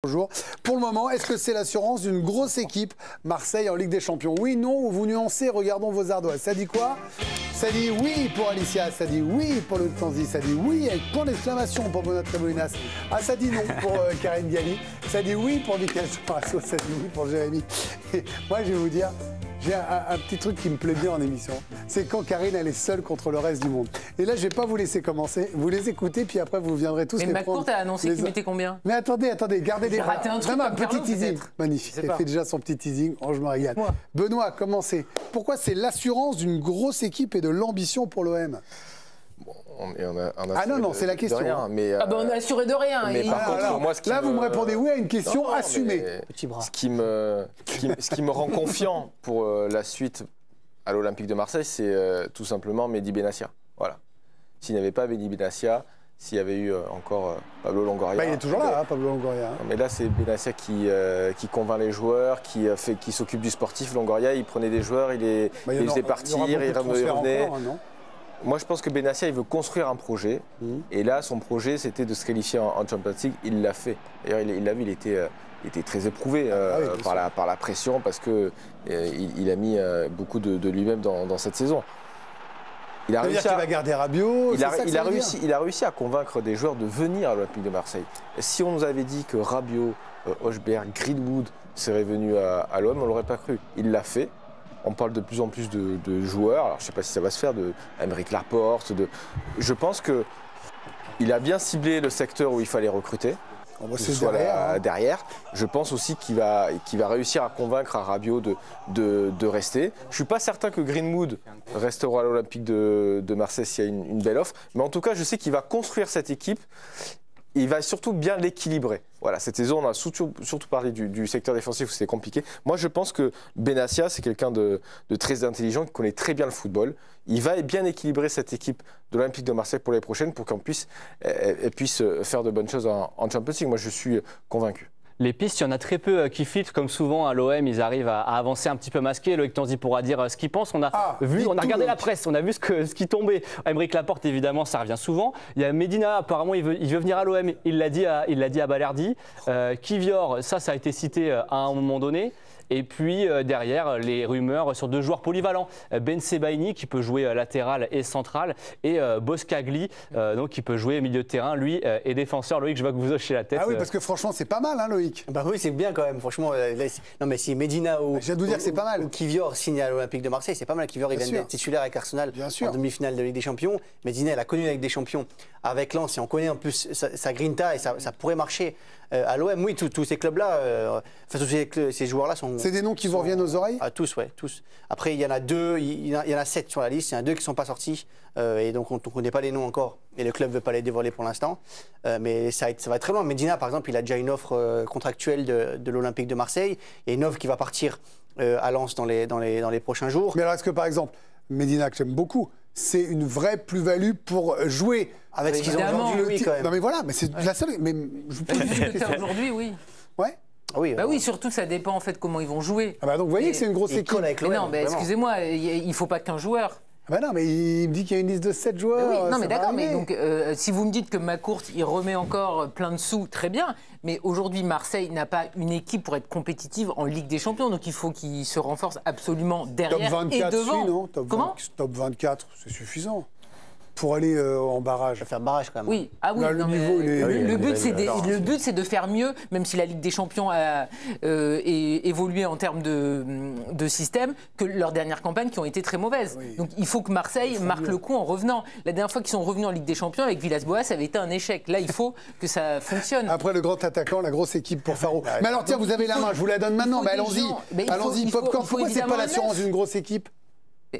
Bonjour. Pour le moment, est-ce que c'est l'assurance d'une grosse équipe Marseille en Ligue des Champions? Oui, non, ou vous nuancez, regardons vos ardoises. Ça dit quoi? Ça dit oui pour Alicia, ça dit oui pour le Tanzi, ça dit oui avec point d'exclamation pour Benoît Tremolinas. Ah, ça dit non pour Karine Galli, ça dit oui pour Mickaël Sorasso, ça dit oui pour Jérémy. Et moi, je vais vous dire, j'ai un petit truc qui me plaît bien en émission, c'est quand Karine, elle est seule contre le reste du monde. Et là, je ne vais pas vous laisser commencer, vous les écoutez, puis après, vous viendrez tous les prendre. Mais McCourt a annoncé qu'il mettait combien? Mais attendez, gardez des... raté un truc un comme petit Carlo, teasing. Magnifique, elle fait déjà son petit teasing, oh, je me régale. Benoît, commencez. Pourquoi c'est l'assurance d'une grosse équipe et de l'ambition pour l'OM? Ah non, c'est la question. Rien, mais, on a assuré de rien. Mais par contre, moi, là, vous me répondez oui à une question assumée. Petit bras. Ce qui me rend confiant pour la suite à l'Olympique de Marseille, c'est tout simplement Mehdi Benassia. Voilà. S'il n'y avait pas Mehdi Benassia, s'il y avait eu encore Pablo Longoria. Il est toujours là, Pablo Longoria. Mais là, c'est Benassia qui convainc les joueurs, qui s'occupe du sportif. Longoria, il prenait des joueurs, il les faisait partir, il revenait. Moi, je pense que Benassia, il veut construire un projet. Et là, son projet, c'était de se qualifier en Champions League. Il l'a fait. D'ailleurs, il l'a vu, il était très éprouvé par la pression parce qu'il a mis beaucoup de lui-même dans cette saison. Il a réussi qu'il va garder Rabiot. Il a réussi à convaincre des joueurs de venir à l'Olympique de Marseille. Si on nous avait dit que Rabiot, Hochberg, Greenwood seraient venus à l'OM, on ne l'aurait pas cru. Il l'a fait. On parle de plus en plus de joueurs. Alors, je ne sais pas si ça va se faire, de Aymeric Laporte. Je pense qu'il a bien ciblé le secteur où il fallait recruter. Derrière. Je pense aussi qu'il va réussir à convaincre à Rabiot de rester. Je ne suis pas certain que Greenwood restera à l'Olympique de Marseille s'il y a une belle offre. Mais en tout cas, je sais qu'il va construire cette équipe. Il va surtout bien l'équilibrer. Voilà, cette saison, on a surtout parlé du secteur défensif où c'était compliqué. Moi, je pense que Benassia, c'est quelqu'un de très intelligent, qui connaît très bien le football. Il va bien équilibrer cette équipe de l'Olympique de Marseille pour les prochaines, pour qu'elle puisse faire de bonnes choses en Champions League. Moi, je suis convaincu. Les pistes, il y en a très peu qui filtrent, comme souvent à l'OM, ils arrivent à avancer un petit peu masqué. Loïc Tanzi pourra dire ce qu'il pense. On a regardé la presse, on a vu ce qui tombait. Aymeric Laporte, évidemment, ça revient souvent. Il y a Medina, apparemment, il veut venir à l'OM. Il l'a dit à Balerdi. Kivior, ça a été cité à un moment donné. Et puis derrière, les rumeurs sur deux joueurs polyvalents. Ben Sebaini qui peut jouer latéral et central et Boscagli donc qui peut jouer milieu de terrain. Lui est défenseur. Loïc, je vois que vous hochez la tête. Ah oui, parce que franchement, c'est pas mal, hein, Loïc. Bah oui, c'est bien quand même. Franchement, non mais si Medina ou Kivior signe à l'Olympique de Marseille, c'est pas mal. Kivior, il vient d'être titulaire avec Arsenal en demi-finale de Ligue des Champions. Medina, il a connu la Ligue des Champions avec Lens et on connaît en plus sa grinta et ça pourrait marcher à l'OM. Oui, tous ces clubs-là, tous ces joueurs-là sont... C'est des noms qui vous reviennent aux oreilles? Tous, ouais, tous. Après, il y en a deux, il y en a 7 sur la liste, il y en a 2 qui ne sont pas sortis, et donc on ne connaît pas les noms encore, et le club ne veut pas les dévoiler pour l'instant. Mais ça va être très loin. Medina, par exemple, il a déjà une offre contractuelle de l'Olympique de Marseille, et une offre qui va partir à Lens dans les prochains jours. Mais alors, est-ce que, par exemple, Medina, que j'aime beaucoup, c'est une vraie plus-value pour jouer avec ce qu'ils ont aujourd'hui, oui, quand même. Non, mais voilà, mais c'est la seule... Mais je vous pose une question. Aujourd'hui, oui. Ouais. Oui, oui, surtout ça dépend en fait comment ils vont jouer. Ah bah donc vous voyez que c'est une grosse équipe. Mais non, mais excusez-moi, il ne faut pas qu'un joueur. Ah bah non, mais il me dit qu'il y a une liste de 7 joueurs. Oui, non, mais d'accord, mais donc si vous me dites que McCourt, il remet encore plein de sous, très bien. Mais aujourd'hui, Marseille n'a pas une équipe pour être compétitive en Ligue des Champions, donc il faut qu'il se renforce absolument derrière top 24, et devant. Non Comment top 24, c'est suffisant. Pour aller en barrage. Faire barrage quand même. Oui, ah oui. Là, non, le but, c'est de faire mieux, même si la Ligue des Champions a évolué en termes de système, que leurs dernières campagnes qui ont été très mauvaises. Oui. Donc il faut que Marseille marque le coup en revenant. La dernière fois qu'ils sont revenus en Ligue des Champions avec Villas-Boas, ça avait été un échec. Là, il faut que ça fonctionne. Après le grand attaquant, la grosse équipe pour Faro. Mais alors tiens, vous avez la main, je vous la donne maintenant. Mais allons-y. Allons-y, Popcorn. Pourquoi c'est pas l'assurance d'une grosse équipe?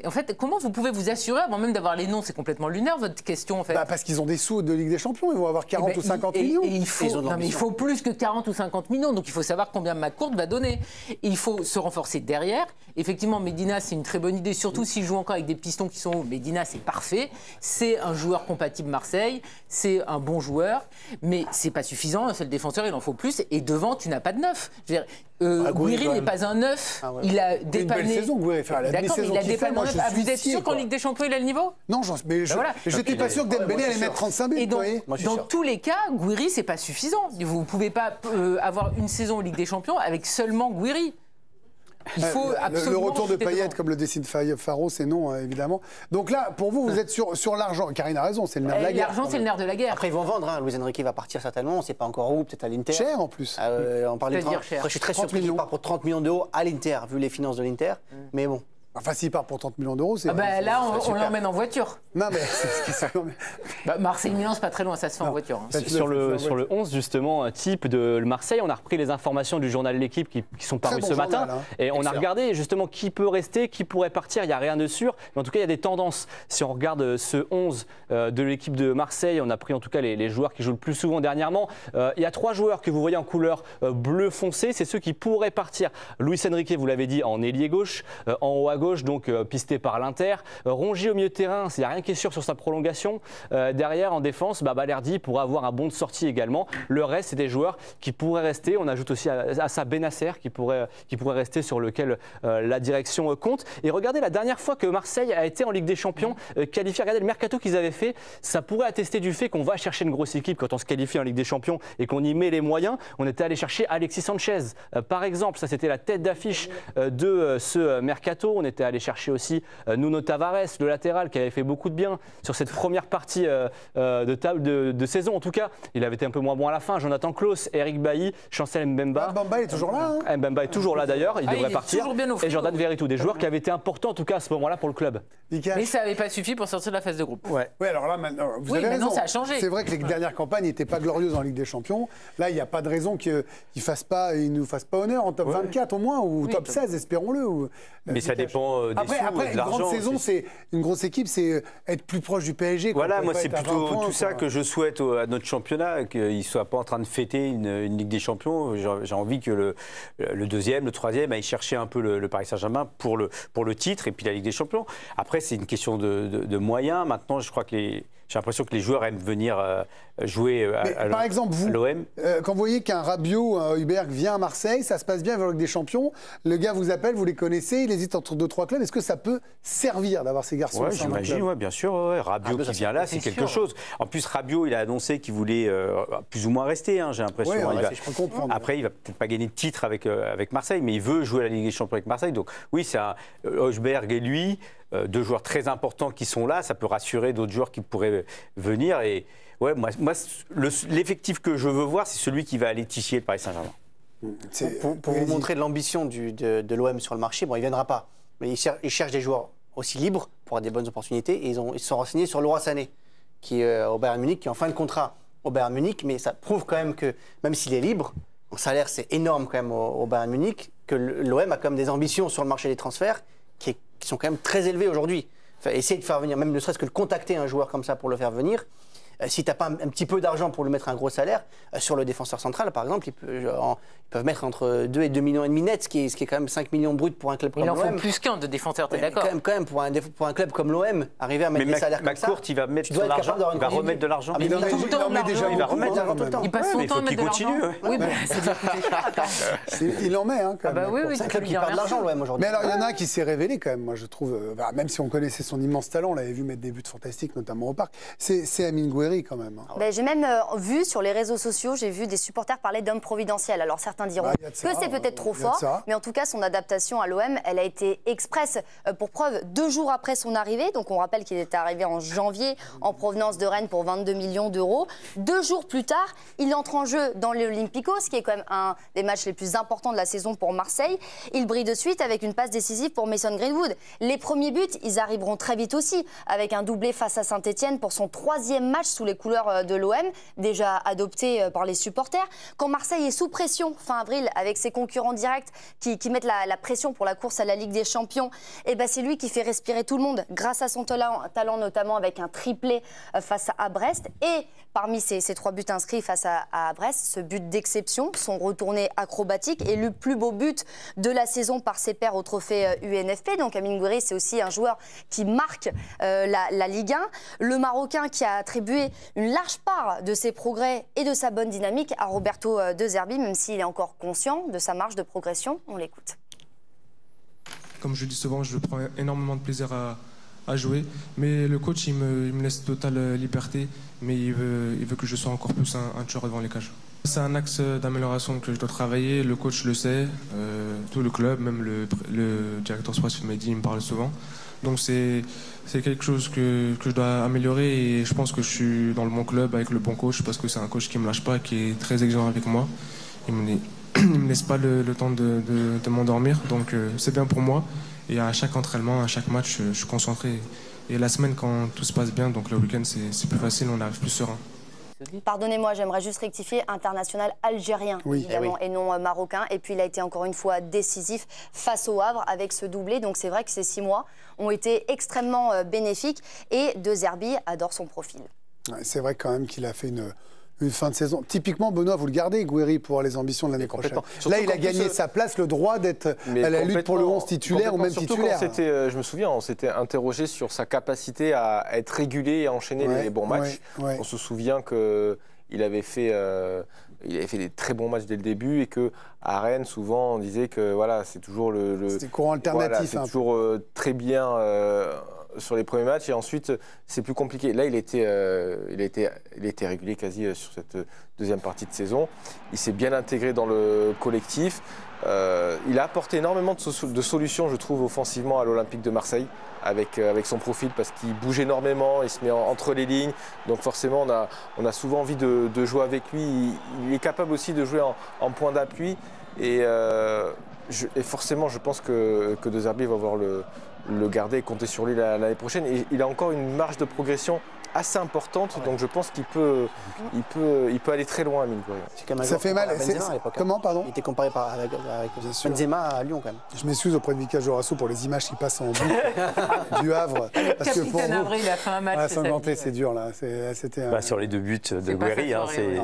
En fait, comment vous pouvez vous assurer avant même d'avoir les noms? C'est complètement lunaire votre question en fait. Parce qu'ils ont des sous de Ligue des Champions, ils vont avoir 40 ou 50 millions. Il faut plus que 40 ou 50 millions, donc il faut savoir combien McCourt va donner. Et il faut se renforcer derrière. Effectivement, Medina, c'est une très bonne idée, surtout s'il joue encore avec des pistons qui sont hauts. Medina, c'est parfait. C'est un joueur compatible Marseille, c'est un bon joueur, mais c'est pas suffisant. Un seul défenseur, il en faut plus. Et devant, tu n'as pas de neuf. Je veux dire, Gouiri n'est pas un neuf. Il a dépanné. Une belle saison, Gouiri. D'accord, mais il a dépanné un neuf. Vous êtes sûr qu'en Ligue des Champions, il a le niveau? Non, mais j'étais pas sûr que Dembélé allait mettre 35 buts. Et dans tous les cas, Gouiri, c'est pas suffisant. Vous ne pouvez pas avoir une saison en Ligue des Champions avec seulement Gouiri. Il faut le retour de Payet, comme le dessine Faro, c'est non, évidemment. Donc là, pour vous, vous êtes sur l'argent. Karine a raison, c'est le nerf de la guerre. L'argent, c'est le nerf de la guerre. Après, ils vont vendre. Luis Enrique va partir certainement. On ne sait pas encore où, peut-être à l'Inter. Cher en plus. On parle de cher. Après, je suis très surpris qu'il part pour 30 millions d'euros à l'Inter, vu les finances de l'Inter. Mais bon. Enfin, s'il part pour 30 millions d'euros, c'est. Là, on l'emmène en voiture. Non, mais c'est ce qui Marseille-Milan, c'est pas très loin, ça se fait en voiture. Sur le 11, justement, type de Marseille, on a repris les informations du journal L'Équipe qui sont parues ce matin. Et on a regardé justement qui peut rester, qui pourrait partir. Il n'y a rien de sûr. Mais en tout cas, il y a des tendances. Si on regarde ce 11 de l'équipe de Marseille, on a pris en tout cas les joueurs qui jouent le plus souvent dernièrement. Il y a 3 joueurs que vous voyez en couleur bleu foncé. C'est ceux qui pourraient partir. Luis Enrique, vous l'avez dit, en ailier gauche, en haut à gauche, donc pisté par l'Inter. Rongier au milieu de terrain, il n'y a rien qui est sûr sur sa prolongation. Derrière, en défense, Balerdi pourrait avoir un bon de sortie également. Le reste, c'est des joueurs qui pourraient rester. On ajoute aussi à ça Benasser qui pourrait rester, sur lequel la direction compte. Et regardez, la dernière fois que Marseille a été en Ligue des Champions qualifié, regardez le mercato qu'ils avaient fait, ça pourrait attester du fait qu'on va chercher une grosse équipe quand on se qualifie en Ligue des Champions et qu'on y met les moyens. On était allé chercher Alexis Sanchez, par exemple. Ça, c'était la tête d'affiche de ce mercato. On était allé chercher aussi Nuno Tavares, le latéral, qui avait fait beaucoup de bien sur cette première partie de saison. En tout cas, il avait été un peu moins bon à la fin. Jonathan Klaus, Eric Bailly, Chancel Mbemba. Mbemba est toujours là. Mbemba est toujours là d'ailleurs, il devrait partir. Et Jordan Verretou, des joueurs qui avaient été importants en tout cas à ce moment-là pour le club. Mais ça n'avait pas suffi pour sortir de la phase de groupe. Ouais, alors là, maintenant, vous avez raison. Ça a changé. C'est vrai que les dernières campagnes n'étaient pas glorieuses en Ligue des Champions. Là, il n'y a pas de raison qu'ils ne nous fassent pas honneur en top 24 au moins, ou top 16, espérons-le. Mais ça dépend des sous, après, de l'argent. Une grande saison, c'est une grosse équipe, c'est être plus proche du PSG. Voilà, moi c'est plutôt tout ça que je souhaite à notre championnat, qu'il ne soit pas en train de fêter une Ligue des Champions. J'ai envie que le deuxième, le troisième aille chercher un peu le Paris Saint-Germain pour le titre et puis la Ligue des Champions. Après, c'est une question de moyens. Maintenant, je crois que j'ai l'impression que les joueurs aiment venir jouer à l'OM. Par exemple, vous, quand vous voyez qu'un Rabiot ou un Heuberg vient à Marseille, ça se passe bien avec la Ligue des Champions, le gars vous appelle, vous les connaissez, il hésite entre 2-3 clubs. Est-ce que ça peut servir d'avoir ces garçons? Oui, j'imagine, bien sûr. Rabiot qui vient là, c'est quelque chose. En plus, Rabiot, il a annoncé qu'il voulait plus ou moins rester, j'ai l'impression. Je peux comprendre. Après, il va peut-être pas gagner de titre avec Marseille, mais il veut jouer à la Ligue des Champions avec Marseille. Donc oui, c'est Heuberg et lui, 2 joueurs très importants qui sont là. Ça peut rassurer d'autres joueurs qui pourraient venir. Et ouais, moi l'effectif que je veux voir, c'est celui qui va aller ticher le Paris Saint-Germain. Pour vous montrer l'ambition de l'OM sur le marché, il ne viendra pas. Mais il cherche des joueurs aussi libres pour avoir des bonnes opportunités. Et ils se sont renseignés sur Leroy Sané, qui est au Bayern Munich, qui est en fin de contrat au Bayern Munich. Mais ça prouve quand même que, même s'il est libre, en salaire c'est énorme quand même au Bayern Munich, que l'OM a quand même des ambitions sur le marché des transferts qui sont quand même très élevées aujourd'hui. Essayer de faire venir, même ne serait-ce que de contacter un joueur comme ça pour le faire venir. Si tu n'as pas un petit peu d'argent pour lui mettre un gros salaire, sur le défenseur central, par exemple, ils peuvent mettre entre 2 et 2,5 millions net, ce qui est quand même 5 millions bruts pour un club comme l'OM. Il en faut plus qu'un de défenseur, t'es d'accord? Quand même pour un club comme l'OM, arriver à mettre des salaires comme ça. McCourt, il va mettre son argent, il va remettre de l'argent. Il en met déjà, il va remettre de l'argent tout le temps. Il passe son temps à mettre de l'argent. Oui, il en met, quand même. C'est un club qui perd de l'argent, l'OM, aujourd'hui. Mais alors, il y en a un qui s'est révélé, quand même, moi, je trouve, même si on connaissait son immense talent, on l'avait vu mettre des buts fantastiques, notamment au Parc, c'est Amine Gouiri, quand même. J'ai même vu sur les réseaux sociaux, j'ai vu des supporters parler d'homme providentiel. Alors certains diront que c'est peut-être trop fort, mais en tout cas son adaptation à l'OM, elle a été express. Pour preuve, 2 jours après son arrivée, donc on rappelle qu'il était arrivé en janvier en provenance de Rennes pour 22 millions d'euros. 2 jours plus tard, il entre en jeu dans l'Olympiakos, qui est quand même un des matchs les plus importants de la saison pour Marseille. Il brille de suite avec une passe décisive pour Mason Greenwood. Les premiers buts, ils arriveront très vite aussi, avec un doublé face à Saint-Etienne pour son 3e match sous les couleurs de l'OM, déjà adopté par les supporters. Quand Marseille est sous pression fin avril avec ses concurrents directs qui mettent la pression pour la course à la Ligue des Champions, et c'est lui qui fait respirer tout le monde grâce à son talent notamment avec un triplé face à Brest. Et parmi ces 3 buts inscrits face à Brest, ce but d'exception, son retourné acrobatique est le plus beau but de la saison par ses pairs au trophée UNFP. Donc Amine Gouiri, c'est aussi un joueur qui marque la Ligue 1. Le Marocain qui a attribué attribué une large part de ses progrès et de sa bonne dynamique à Roberto De Zerbi, même s'il est encore conscient de sa marge de progression. On l'écoute. Comme je dis souvent, je prends énormément de plaisir à jouer, mais le coach il me laisse totale liberté, mais il veut que je sois encore plus un tueur devant les cages. C'est un axe d'amélioration que je dois travailler, le coach le sait, tout le club, même le directeur sportif Mehdi, il me parle souvent. Donc c'est quelque chose que je dois améliorer et je pense que je suis dans le bon club avec le bon coach parce que c'est un coach qui ne me lâche pas, qui est très exigeant avec moi. Il me laisse pas le temps de m'endormir, donc c'est bien pour moi. Et à chaque entraînement, à chaque match, je suis concentré. Et la semaine, quand tout se passe bien, donc le week-end, c'est plus facile, on arrive plus serein. Pardonnez-moi, j'aimerais juste rectifier, international algérien, évidemment, et non marocain. Et puis, il a été encore une fois décisif face au Havre avec ce doublé. Donc, c'est vrai que ces 6 mois ont été extrêmement bénéfiques. Et De Zerbi adore son profil. Ouais, c'est vrai quand même qu'il a fait une fin de saison. Typiquement, Benoît, vous le gardez, Gouiri, pour les ambitions de l'année prochaine. Là, il a gagné sa place, le droit d'être à la lutte pour le 11 titulaire ou même titulaire. Je me souviens, on s'était interrogé sur sa capacité à être régulier et à enchaîner les bons matchs. On se souvient qu'il avait fait des très bons matchs dès le début et qu'à Rennes, souvent, on disait que voilà, c'est toujours c'était courant alternatif. Voilà, c'est toujours très bien sur les premiers matchs et ensuite c'est plus compliqué. Là, il était régulier quasi sur cette deuxième partie de saison. Il s'est bien intégré dans le collectif. Il a apporté énormément de solutions, je trouve, offensivement à l'Olympique de Marseille avec son profil parce qu'il bouge énormément, il se met entre les lignes. Donc forcément, on a souvent envie de jouer avec lui. Il est capable aussi de jouer en point d'appui et forcément, je pense que De Zerbi va voir le garder et compter sur lui l'année prochaine. Et il a encore une marge de progression assez importante, donc je pense qu'il peut aller très loin, Amine Gouiri. Ça fait mal. Comment, pardon? Il était comparé avec Benzema à Lyon, quand même. Je m'excuse auprès de Mika Jorassou pour les images qui passent en boucle du Havre. Parce que pour vous, il a fait un match. C'est dur, là. Sur les 2 buts de Gouiri,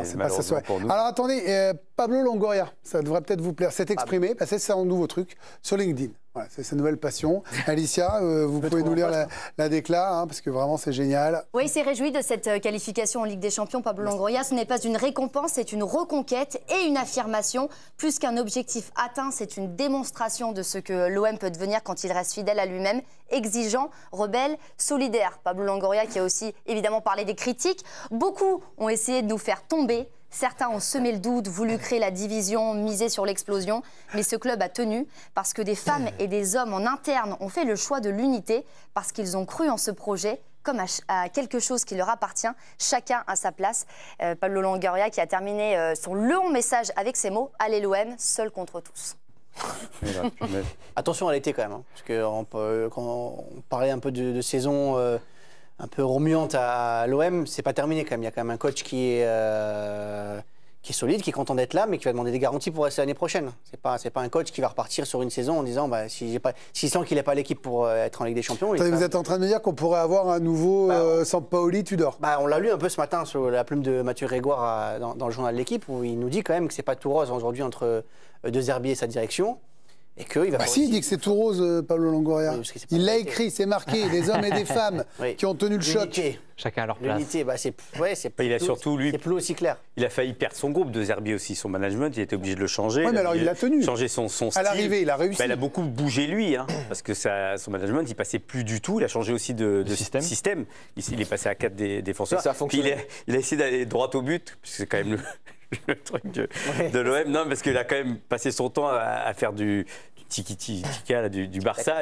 c'est malheureusement pour nous. Alors attendez, Pablo Longoria, ça devrait peut-être vous plaire. S'est exprimé, parce que c'est un nouveau truc, sur LinkedIn. Voilà, c'est sa nouvelle passion. Alicia, vous pouvez nous lire la décla, parce que vraiment c'est génial. Oui, il s'est réjoui de cette qualification en Ligue des Champions, Pablo Longoria. Ce n'est pas une récompense, c'est une reconquête et une affirmation. Plus qu'un objectif atteint, c'est une démonstration de ce que l'OM peut devenir quand il reste fidèle à lui-même, exigeant, rebelle, solidaire. Pablo Longoria qui a aussi évidemment parlé des critiques. Beaucoup ont essayé de nous faire tomber. Certains ont semé le doute, voulu créer la division, misé sur l'explosion. Mais ce club a tenu parce que des femmes et des hommes en interne ont fait le choix de l'unité, parce qu'ils ont cru en ce projet comme à quelque chose qui leur appartient, chacun à sa place. Pablo Longoria qui a terminé son long message avec ces mots « Allez l'OM, seul contre tous ». Attention à l'été quand même, parce que quand on parlait un peu de saison un peu remuante à l'OM, c'est pas terminé quand même. Il y a quand même un coach qui est solide, qui est content d'être là, mais qui va demander des garanties pour rester l'année prochaine. C'est pas un coach qui va repartir sur une saison en disant s'il sent qu'il n'a pas l'équipe pour être en Ligue des Champions. Vous êtes en train de me dire qu'on pourrait avoir un nouveau Sampaoli Tudor? On l'a lu un peu ce matin sur la plume de Mathieu Grégoire dans le journal de l'équipe, où il nous dit quand même que c'est pas tout rose aujourd'hui entre De Zerbi et sa direction. Et il va il dit que c'est tout rose, Pablo Longoria. Oui, il l'a écrit, c'est marqué, des hommes et des femmes qui ont tenu le choc. Chacun à leur place. L'unité, c'est plus aussi clair. Il a failli perdre son groupe, De Zerbi aussi, son management, il était obligé de le changer. Oui, mais alors il l'a tenu. Changer son style. À l'arrivée, il a réussi. Il a beaucoup bougé lui, parce que son management, il passait plus du tout. Il a changé aussi de système. Il est passé à 4 défenseurs. Ça a fonctionné. Il a essayé d'aller droit au but, parce que c'est quand même le truc de l'OM. Non, parce qu'il a quand même passé son temps à faire du tiki-taka du Barça,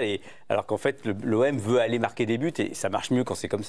alors qu'en fait l'OM veut aller marquer des buts et ça marche mieux quand c'est comme ça.